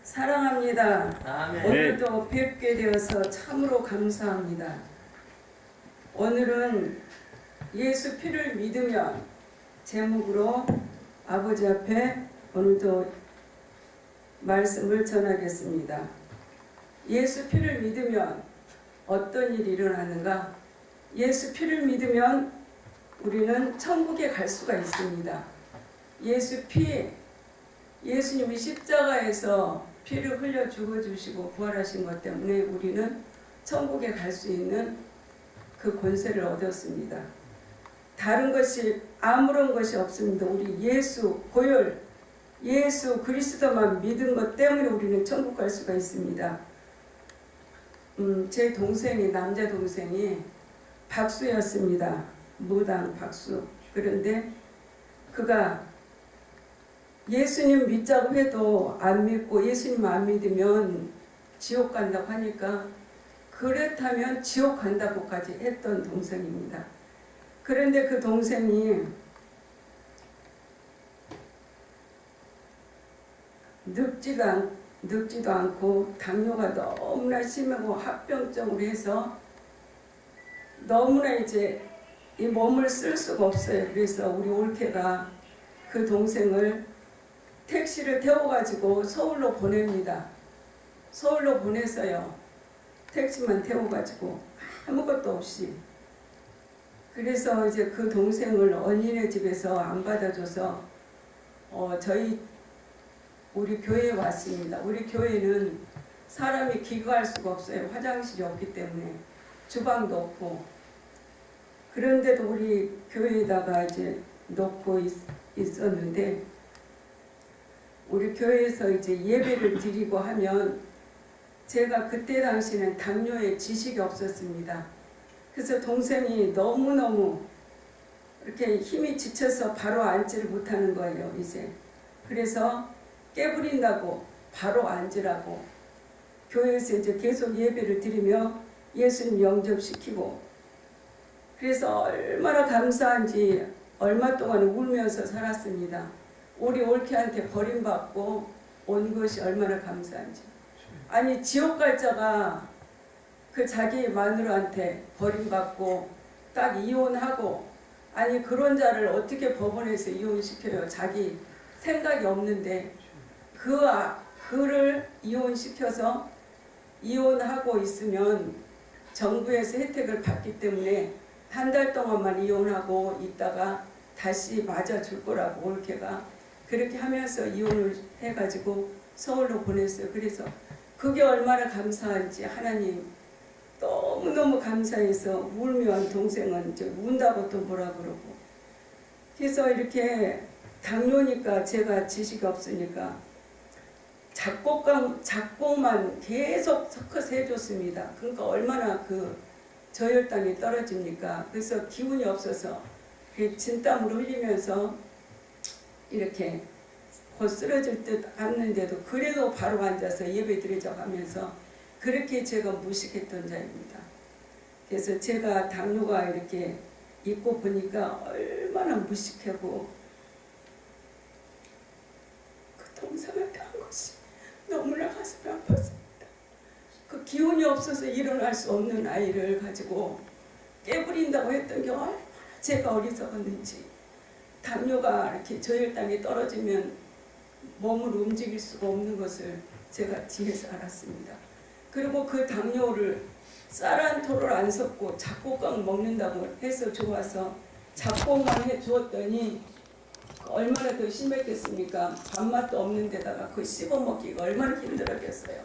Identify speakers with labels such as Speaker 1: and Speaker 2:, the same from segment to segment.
Speaker 1: 사랑합니다.
Speaker 2: 아멘.
Speaker 1: 오늘도 뵙게 되어서 참으로 감사합니다. 오늘은 예수 피를 믿으면 제목으로 아버지 앞에 오늘도 말씀을 전하겠습니다. 예수 피를 믿으면 어떤 일이 일어나는가? 예수 피를 믿으면 우리는 천국에 갈 수가 있습니다. 예수 피, 예수님이 십자가에서 피를 흘려 죽어주시고 부활하신 것 때문에 우리는 천국에 갈 수 있는 그 권세를 얻었습니다. 다른 것이 아무런 것이 없습니다. 우리 예수 고열, 예수 그리스도만 믿은 것 때문에 우리는 천국 갈 수가 있습니다. 제 동생이, 남자 동생이 박수였습니다. 무당 박수. 그런데 그가 예수님 믿자고 해도 안 믿고 예수님 안 믿으면 지옥 간다고 하니까 그렇다면 지옥 간다고까지 했던 동생입니다. 그런데 그 동생이 늙지도 않고 당뇨가 너무나 심하고 합병증으로 해서 너무나 이제 이 몸을 쓸 수가 없어요. 그래서 우리 올케가 그 동생을 택시를 태워가지고 서울로 보냅니다. 서울로 보내서요. 택시만 태워가지고 아무것도 없이. 그래서 이제 그 동생을 언니네 집에서 안 받아줘서 우리 교회에 왔습니다. 우리 교회는 사람이 기거할 수가 없어요. 화장실이 없기 때문에 주방도 없고. 그런데도 우리 교회에다가 이제 놓고 있었는데 우리 교회에서 이제 예배를 드리고 하면 제가 그때 당시에는 당뇨에 지식이 없었습니다. 그래서 동생이 너무너무 이렇게 힘이 지쳐서 바로 앉지를 못하는 거예요, 이제. 그래서 깨부린다고 바로 앉으라고 교회에서 이제 계속 예배를 드리며 예수님 영접시키고, 그래서 얼마나 감사한지 얼마 동안 울면서 살았습니다. 우리 올케한테 버림받고 온 것이 얼마나 감사한지. 아니 지옥 갈 자가 그 자기 마누라한테 버림받고 딱 이혼하고, 아니 그런 자를 어떻게 법원에서 이혼시켜요? 자기 생각이 없는데 그를 이혼시켜서 이혼하고 있으면 정부에서 혜택을 받기 때문에 한 달 동안만 이혼하고 있다가 다시 맞아줄 거라고 올케가 그렇게 하면서 이혼을 해가지고 서울로 보냈어요. 그래서 그게 얼마나 감사한지 하나님 너무너무 감사해서 울면 동생은 이제 운다고 또 뭐라 그러고. 그래서 이렇게 당뇨니까 제가 지식이 없으니까 작곡만 계속 섞어서 해줬습니다. 그러니까 얼마나 그 저혈당이 떨어집니까? 그래서 기운이 없어서 진땀으로 흘리면서 이렇게 곧 쓰러질 듯 했는데도 그래도 바로 앉아서 예배 드리자고 하면서 그렇게 제가 무식했던 자입니다. 그래서 제가 당뇨가 이렇게 있고 보니까 얼마나 무식하고 그 동생한테 한 것이 너무나 가슴이 아팠습니다. 그 기운이 없어서 일어날 수 없는 아이를 가지고 깨부린다고 했던 게 얼마나 제가 어리석었는지. 당뇨가 이렇게 저혈당이 떨어지면 몸을 움직일 수가 없는 것을 제가 뒤에서 알았습니다. 그리고 그 당뇨를 쌀 한 토를 안 섞고 잡곡빵 먹는다고 해서 좋아서 잡곡만 해주었더니 얼마나 더 심했겠습니까? 밥맛도 없는 데다가 그 씹어먹기가 얼마나 힘들었겠어요.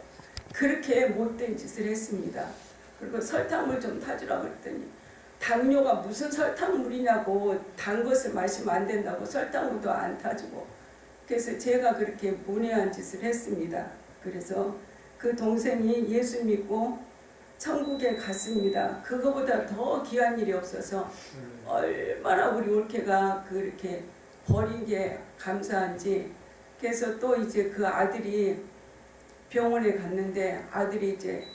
Speaker 1: 그렇게 못된 짓을 했습니다. 그리고 설탕물 좀 타주라고 했더니 당뇨가 무슨 설탕물이냐고, 단 것을 마시면 안 된다고 설탕물도 안 타주고. 그래서 제가 그렇게 문외한 짓을 했습니다. 그래서 그 동생이 예수 믿고 천국에 갔습니다. 그거보다 더 귀한 일이 없어서 얼마나 우리 올케가 그렇게 버린 게 감사한지. 그래서 또 이제 그 아들이 병원에 갔는데 아들이 이제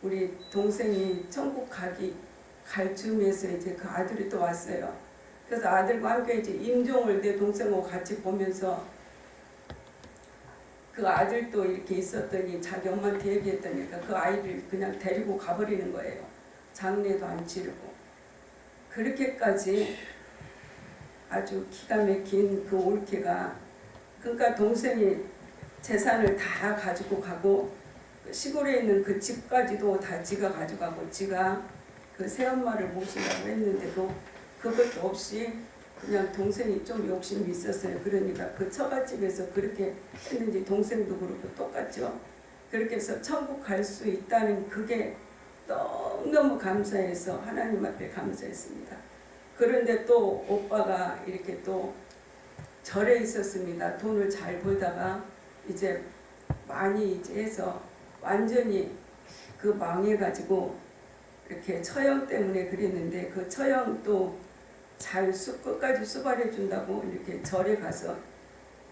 Speaker 1: 우리 동생이 천국 갈 즈음에서 이제 그 아들이 또 왔어요. 그래서 아들과 함께 이제 임종을 내 동생하고 같이 보면서 그 아들도 이렇게 있었더니 자기 엄마한테 얘기했더니까 그 아이를 그냥 데리고 가버리는 거예요. 장례도 안 치르고. 그렇게까지 아주 기가 막힌 그 올케가, 그러니까 동생이 재산을 다 가지고 가고 시골에 있는 그 집까지도 다 지가 가져가고, 지가 그 새엄마를 모신다고 했는데도 그것도 없이 그냥 동생이 좀 욕심이 있었어요. 그러니까 그 처갓집에서 그렇게 했는지 동생도 그렇고 똑같죠. 그렇게 해서 천국 갈 수 있다는 그게 너무너무 감사해서 하나님 앞에 감사했습니다. 그런데 또 오빠가 이렇게 또 절에 있었습니다. 돈을 잘 벌다가 이제 많이 이제 해서 완전히 그 망해가지고 이렇게 처형 때문에 그랬는데, 그 처형도 잘 끝까지 수발해 준다고 이렇게 절에 가서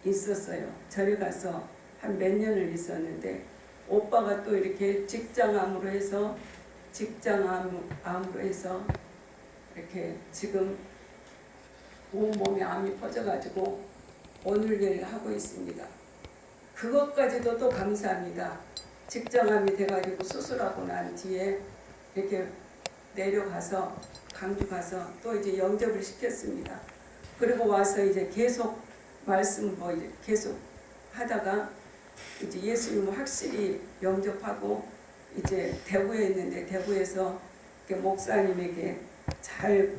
Speaker 1: 있었어요. 절에 가서 한 몇 년을 있었는데, 오빠가 또 이렇게 직장암으로 해서 이렇게 지금 온몸에 암이 퍼져가지고 오늘 일 하고 있습니다. 그것까지도 또 감사합니다. 직장암이 돼가지고 수술하고 난 뒤에 이렇게 내려가서 강주 가서 또 이제 영접을 시켰습니다. 그리고 와서 이제 계속 말씀 이제 계속 하다가 이제 예수님을 확실히 영접하고 이제 대구에 있는데, 대구에서 이렇게 목사님에게 잘,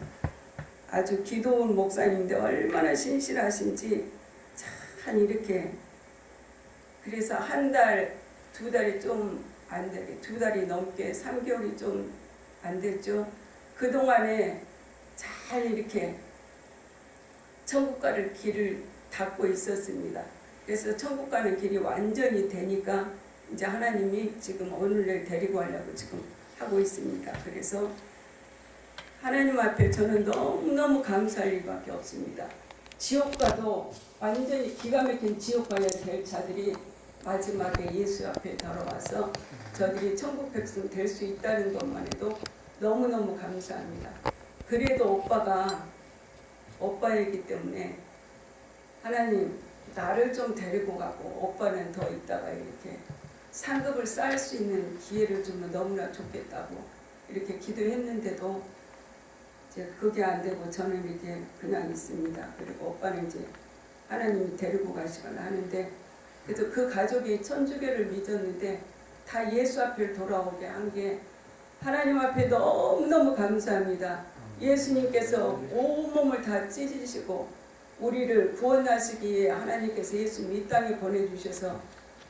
Speaker 1: 아주 기도원 목사님인데 얼마나 신실하신지 참 이렇게, 그래서 한 달, 두 달이 좀 안 되게, 두 달이 넘게 3개월이 좀 안 됐죠. 그동안에 잘 이렇게 천국 가를 길을 닫고 있었습니다. 그래서 천국 가는 길이 완전히 되니까 이제 하나님이 지금 오늘날 데리고 가려고 지금 하고 있습니다. 그래서 하나님 앞에 저는 너무너무 감사할 일밖에 없습니다. 지옥 가도 완전히 기가 막힌 지옥 가야 될 자들이 마지막에 예수 앞에 돌아와서 저들이 천국 백성 될 수 있다는 것만 해도 너무너무 감사합니다. 그래도 오빠가 오빠이기 때문에 하나님 나를 좀 데리고 가고 오빠는 더 있다가 이렇게 상급을 쌓을 수 있는 기회를 주면 너무나 좋겠다고 이렇게 기도했는데도 이제 그게 안 되고 저는 이렇게 그냥 있습니다. 그리고 오빠는 이제 하나님이 데리고 가시거나 하는데, 그래도 그 가족이 천주교를 믿었는데 다 예수 앞에 돌아오게 한 게 하나님 앞에 너무너무 감사합니다. 예수님께서 온몸을 다 찢으시고 우리를 구원하시기 위해 하나님께서 예수님 이 땅에 보내주셔서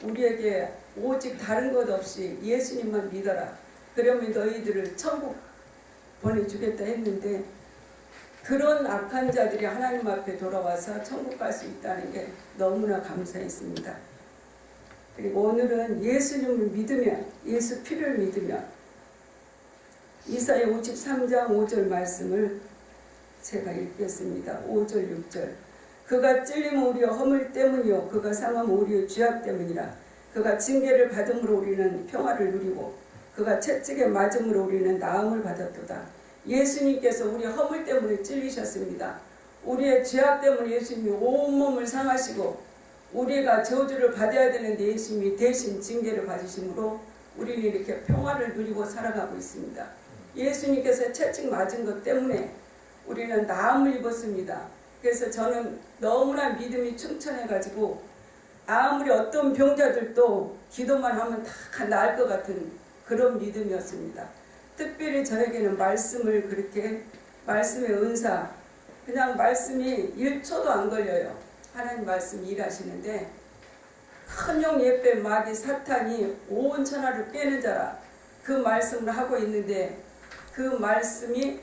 Speaker 1: 우리에게 오직 다른 것 없이 예수님만 믿어라, 그러면 너희들을 천국 보내주겠다 했는데, 그런 악한 자들이 하나님 앞에 돌아와서 천국 갈 수 있다는 게 너무나 감사했습니다. 그리고 오늘은 예수님을 믿으면, 예수 피를 믿으면 이사야 53장 5절 말씀을 제가 읽겠습니다. 5절 6절. 그가 찔림은 우리의 허물 때문이요 그가 상함은 우리의 죄악 때문이라. 그가 징계를 받음으로 우리는 평화를 누리고 그가 채찍에 맞음으로 우리는 나음을 받았도다. 예수님께서 우리의 허물 때문에 찔리셨습니다. 우리의 죄악 때문에 예수님이 온몸을 상하시고 우리가 저주를 받아야 되는데 예수님이 대신 징계를 받으심으로 우리는 이렇게 평화를 누리고 살아가고 있습니다. 예수님께서 채찍 맞은 것 때문에 우리는 나음을 입었습니다. 그래서 저는 너무나 믿음이 충천해가지고 아무리 어떤 병자들도 기도만 하면 다 나을 것 같은 그런 믿음이었습니다. 특별히 저에게는 말씀을 그렇게, 말씀의 은사, 그냥 말씀이 1초도 안 걸려요. 하나님 말씀 일하시는데 큰용 예배 마귀 사탄이 온 천하를 깨는 자라 그 말씀을 하고 있는데, 그 말씀이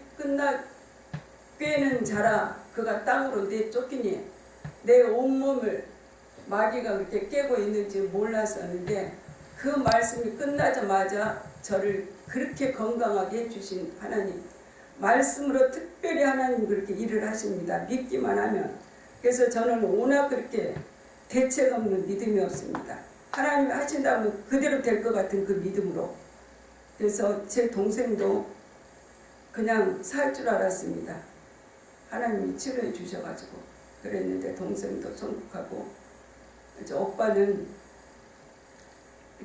Speaker 1: 꿰는 자라 그가 땅으로 내쫓기니 내 온몸을 마귀가 그렇게 깨고 있는지 몰랐었는데, 그 말씀이 끝나자마자 저를 그렇게 건강하게 해주신 하나님, 말씀으로 특별히 하나님 그렇게 일을 하십니다. 믿기만 하면. 그래서 저는 워낙 그렇게 대책 없는 믿음이 없습니다. 하나님이 하신다면 그대로 될 것 같은 그 믿음으로. 그래서 제 동생도 그냥 살 줄 알았습니다. 하나님이 치료해 주셔가지고 그랬는데 동생도 천국하고, 이제 오빠는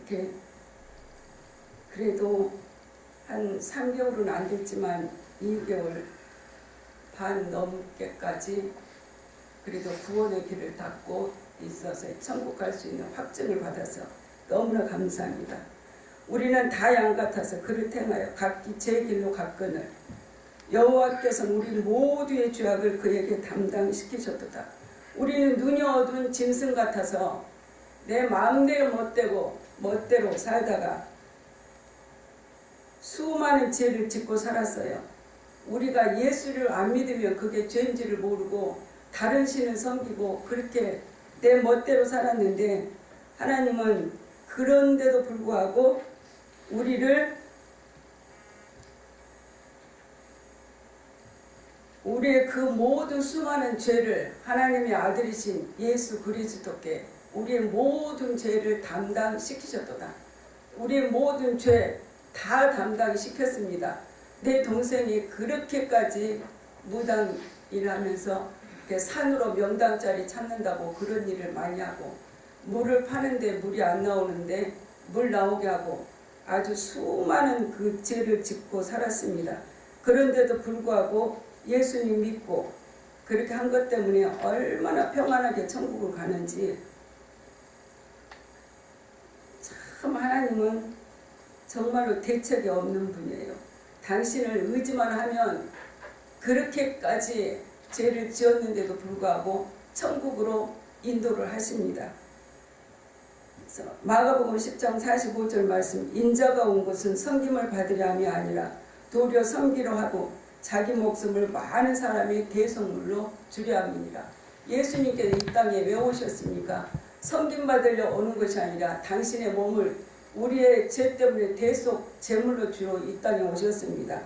Speaker 1: 그렇게 그래도 한 3개월은 안 됐지만 2개월 반 넘게까지 그래도 구원의 길을 닫고 있어서 천국 갈 수 있는 확증을 받아서 너무나 감사합니다. 우리는 다 양 같아서 그릇 행하여 각기 제 길로 갔거늘 여호와께서는 우리 모두의 죄악을 그에게 담당시키셨도다. 우리는 눈이 어두운 짐승 같아서 내 마음대로 멋대로 살다가 수많은 죄를 짓고 살았어요. 우리가 예수를 안 믿으면 그게 죄인지를 모르고 다른 신을 섬기고 그렇게 내 멋대로 살았는데 하나님은 그런데도 불구하고 우리의 그 모든 수많은 죄를 하나님의 아들이신 예수 그리스도께 우리의 모든 죄를 담당시키셨도다. 우리의 모든 죄 다 담당시켰습니다. 내 동생이 그렇게까지 무당 일하면서 산으로 명당자리 찾는다고 그런 일을 많이 하고 물을 파는데 물이 안 나오는데 물 나오게 하고 아주 수많은 그 죄를 짓고 살았습니다. 그런데도 불구하고 예수님 믿고 그렇게 한 것 때문에 얼마나 평안하게 천국을 가는지 참 하나님은 정말로 대책이 없는 분이에요. 당신을 의지만 하면 그렇게까지 죄를 지었는데도 불구하고 천국으로 인도를 하십니다. 그래서 마가복음 10장 45절 말씀 인자가 온 것은 섬김을 받으려 함이 아니라 도리어 섬기려 하고 자기 목숨을 많은 사람의 대속물로 주려 함이니라. 예수님께서 이 땅에 왜 오셨습니까? 섬김받으려 오는 것이 아니라 당신의 몸을 우리의 죄 때문에 대속 제물로 주러 이 땅에 오셨습니다.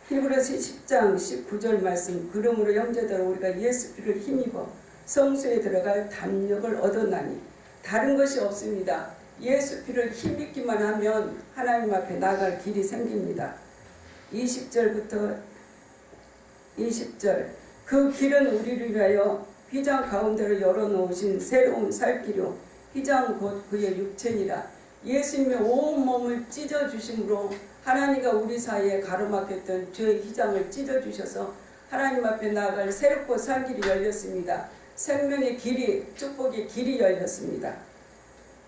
Speaker 1: 히브리서 10장 19절 말씀 그러므로 형제들아 우리가 예수 피를 힘입어 성소에 들어갈 담력을 얻었나니 다른 것이 없습니다. 예수 피를 힘입기만 하면 하나님 앞에 나갈 길이 생깁니다. 20절부터 20절 그 길은 우리를 위하여 휘장 가운데로 열어놓으신 새로운 살 길이요 휘장 곧 그의 육체니라. 예수님의 온몸을 찢어주심으로 하나님과 우리 사이에 가로막혔던 죄의 휘장을 찢어주셔서 하나님 앞에 나아갈 새롭고 산 길이 열렸습니다. 생명의 길이 축복의 길이 열렸습니다.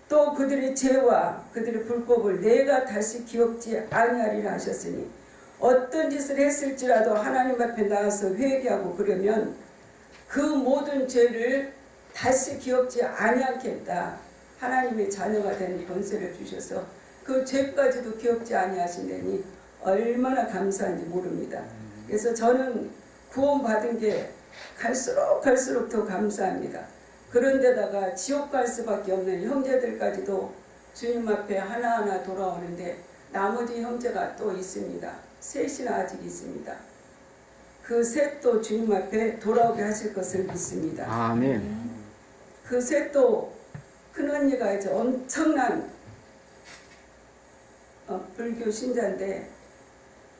Speaker 1: 또 그들의 죄와 그들의 불법을 내가 다시 기억지 아니하리라 하셨으니 어떤 짓을 했을지라도 하나님 앞에 나와서 회개하고 그러면 그 모든 죄를 다시 기억지 아니하겠다. 하나님의 자녀가 되는 권세를 주셔서 그 죄까지도 기억지 아니하신다니 얼마나 감사한지 모릅니다. 그래서 저는 구원받은 게 갈수록 더 감사합니다. 그런데다가 지옥 갈 수밖에 없는 형제들까지도 주님 앞에 하나하나 돌아오는데 나머지 형제가 또 있습니다. 셋이나 아직 있습니다. 그 셋도 주님 앞에 돌아오게 하실 것을 믿습니다.
Speaker 2: 아멘.
Speaker 1: 그 셋도 큰언니가 이제 엄청난 불교 신자인데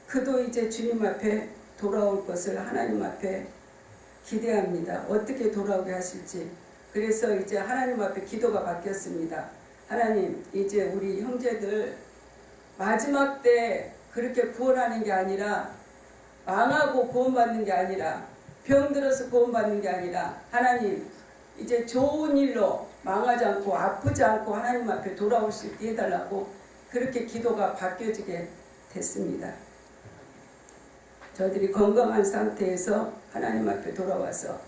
Speaker 1: 그도 이제 주님 앞에 돌아올 것을 하나님 앞에 기대합니다. 어떻게 돌아오게 하실지. 그래서 이제 하나님 앞에 기도가 바뀌었습니다. 하나님, 이제 우리 형제들 마지막 때 그렇게 구원하는 게 아니라 망하고 구원받는 게 아니라 병들어서 구원받는 게 아니라 하나님 이제 좋은 일로 망하지 않고 아프지 않고 하나님 앞에 돌아올 수 있게 해달라고 그렇게 기도가 바뀌어지게 됐습니다. 저들이 건강한 상태에서 하나님 앞에 돌아와서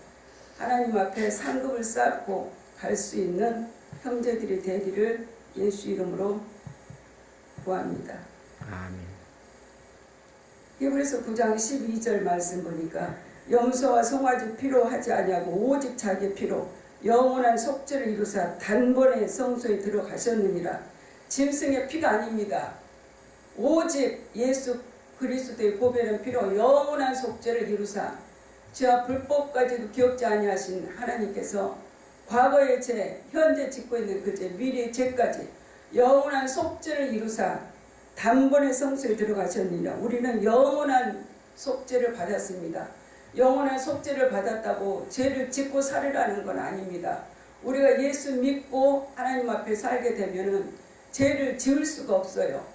Speaker 1: 하나님 앞에 상급을 쌓고 갈 수 있는 형제들이 되기를 예수 이름으로 구합니다.
Speaker 2: 아멘.
Speaker 1: 히브리서 9장 12절 말씀 보니까 염소와 송아지 피로 하지 아니하고 오직 자기 피로 영원한 속죄를 이루사 단번에 성소에 들어가셨느니라. 짐승의 피가 아닙니다. 오직 예수 그리스도의 보배는 피로 영원한 속죄를 이루사 죄와 불법까지도 기억지 아니하신 하나님께서 과거의 죄, 현재 짓고 있는 그 죄, 미래의 죄까지 영원한 속죄를 이루사 단번에 성소에 들어가셨느니라. 우리는 영원한 속죄를 받았습니다. 영원한 속죄를 받았다고 죄를 짓고 살으라는 건 아닙니다. 우리가 예수 믿고 하나님 앞에 살게 되면은 죄를 지을 수가 없어요.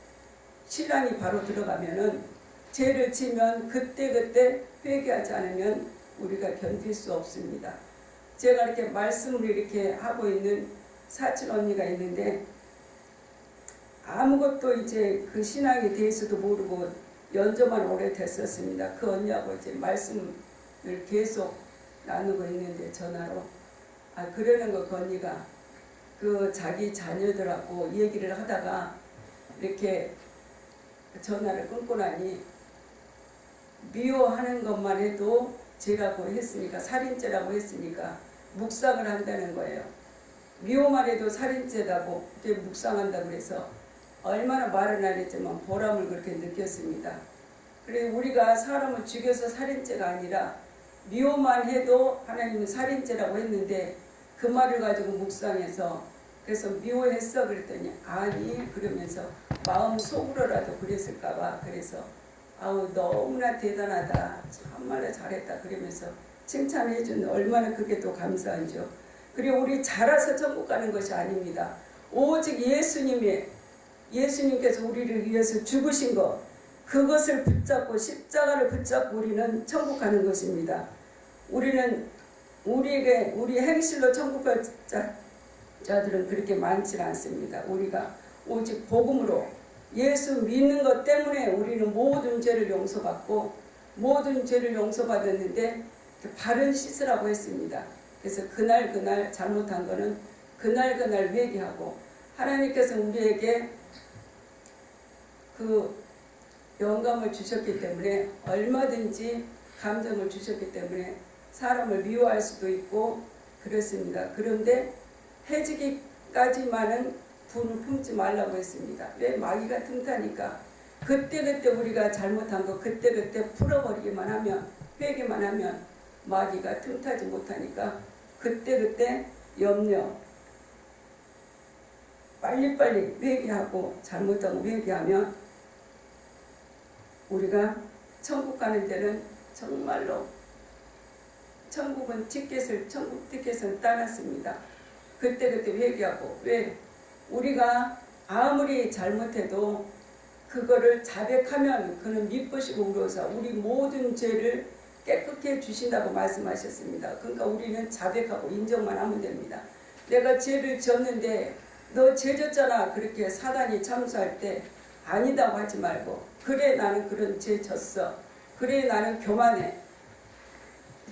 Speaker 1: 신랑이 바로 들어가면은 죄를 지면 그때그때 회개하지 않으면 우리가 견딜 수 없습니다. 제가 이렇게 말씀을 이렇게 하고 있는 사촌 언니가 있는데 아무것도 이제 그 신앙에 대해서도 모르고 연조만 오래됐었습니다. 그 언니하고 이제 말씀을 계속 나누고 있는데 전화로 그러는 거 그 언니가 그 자기 자녀들하고 얘기를 하다가 이렇게 전화를 끊고 나니 미워하는 것만 해도 죄라고 했으니까 살인죄라고 했으니까 묵상을 한다는 거예요. 미워만 해도 살인죄라고 그렇게 묵상한다고 해서 얼마나 말은 안 했지만 보람을 그렇게 느꼈습니다. 그래서 우리가 사람을 죽여서 살인죄가 아니라 미워만 해도 하나님은 살인죄라고 했는데 그 말을 가지고 묵상해서 그래서 미워했어 그랬더니 아니 그러면서 마음 속으로라도 그랬을까봐 그래서 아우 너무나 대단하다 참말로 잘했다 그러면서 칭찬해 준 얼마나 그게 또 감사한죠. 그리고 우리 잘해서 천국 가는 것이 아닙니다. 오직 예수님께서 우리를 위해서 죽으신 것 그것을 붙잡고 십자가를 붙잡고 우리는 천국 가는 것입니다. 우리는 우리 행실로 천국 갈 자들은 그렇게 많지 않습니다. 우리가 오직 복음으로 예수 믿는 것 때문에 우리는 모든 죄를 용서받고 모든 죄를 용서받았는데 바른 씻으라고 했습니다. 그래서 그날 잘못한 거는 그날 회개하고 하나님께서 우리에게 그 영감을 주셨기 때문에 얼마든지 감정을 주셨기 때문에 사람을 미워할 수도 있고 그렇습니다. 그런데 해지기까지만은 분을 품지 말라고 했습니다. 왜? 마귀가 틈타니까 그때그때 우리가 잘못한 거 그때그때 풀어버리기만 하면 회개만 하면 마귀가 틈타지 못하니까 그때그때 염려 빨리빨리 회개하고 잘못하고 회개하면 우리가 천국 가는 데는 정말로 천국 티켓을 따놨습니다. 그때그때 회개하고 왜? 우리가 아무리 잘못해도 그거를 자백하면 그는 미쁘시고 우러서 우리 모든 죄를 깨끗게 해주신다고 말씀하셨습니다. 그러니까 우리는 자백하고 인정만 하면 됩니다. 내가 죄를 졌는데 너 죄 졌잖아 그렇게 사단이 참수할 때 아니다고 하지 말고 그래 나는 그런 죄 졌어. 그래 나는 교만해.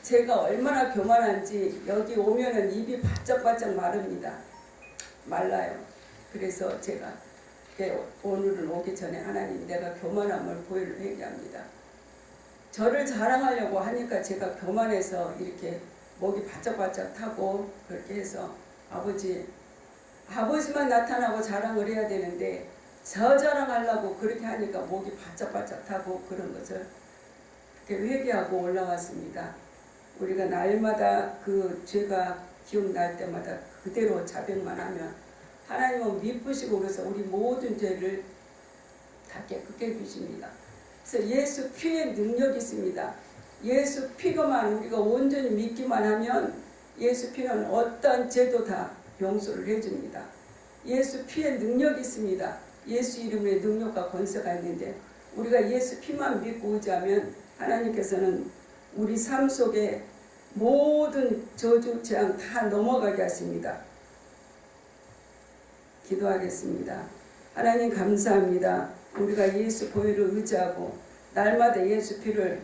Speaker 1: 제가 얼마나 교만한지 여기 오면은 입이 바짝바짝 마릅니다. 말라요. 그래서 제가 오늘은 오기 전에 하나님 내가 교만함을 보이를 회개합니다. 저를 자랑하려고 하니까 제가 교만해서 이렇게 목이 바짝바짝 타고 그렇게 해서 아버지만 나타나고 자랑을 해야 되는데 저 자랑하려고 그렇게 하니까 목이 바짝바짝 타고 그런 것을 이렇게 회개하고 올라왔습니다. 우리가 날마다 그 죄가 기억날 때마다 그대로 자백만 하면 하나님은 미쁘시고 그래서 우리 모든 죄를 다 깨끗게 해주십니다. 그래서 예수 피의 능력이 있습니다. 예수 피가만 우리가 온전히 믿기만 하면 예수 피는 어떠한 죄도 다 용서를 해줍니다. 예수 피의 능력이 있습니다. 예수 이름의 능력과 권세가 있는데 우리가 예수 피만 믿고 의지하면 하나님께서는 우리 삶 속에 모든 저주 재앙 다 넘어가게 하십니다. 기도하겠습니다. 하나님 감사합니다. 우리가 예수 보혈을 의지하고 날마다 예수 피를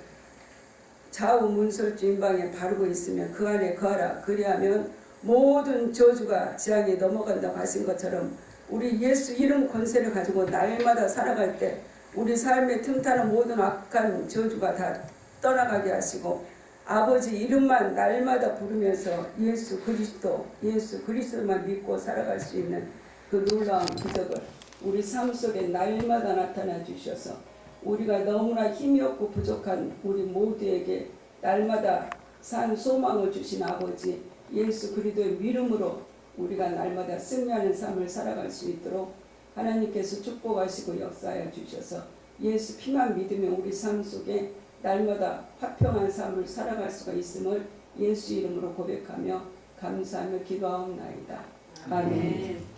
Speaker 1: 좌우 문설주 임방에 바르고 있으면 그 안에 거하라. 그리하면 모든 저주가 재앙에 넘어간다고 하신 것처럼 우리 예수 이름 권세를 가지고 날마다 살아갈 때 우리 삶에 틈타는 모든 악한 저주가 다 떠나가게 하시고 아버지 이름만 날마다 부르면서 예수 그리스도만 믿고 살아갈 수 있는 그 놀라운 기적을 우리 삶 속에 날마다 나타나 주셔서 우리가 너무나 힘이 없고 부족한 우리 모두에게 날마다 산 소망을 주신 아버지 예수 그리스도의 이름으로 우리가 날마다 승리하는 삶을 살아갈 수 있도록 하나님께서 축복하시고 역사하여 주셔서 예수 피만 믿으면 우리 삶 속에 날마다 화평한 삶을 살아갈 수가 있음을 예수 이름으로 고백하며 감사하며 기도하옵나이다. 아멘.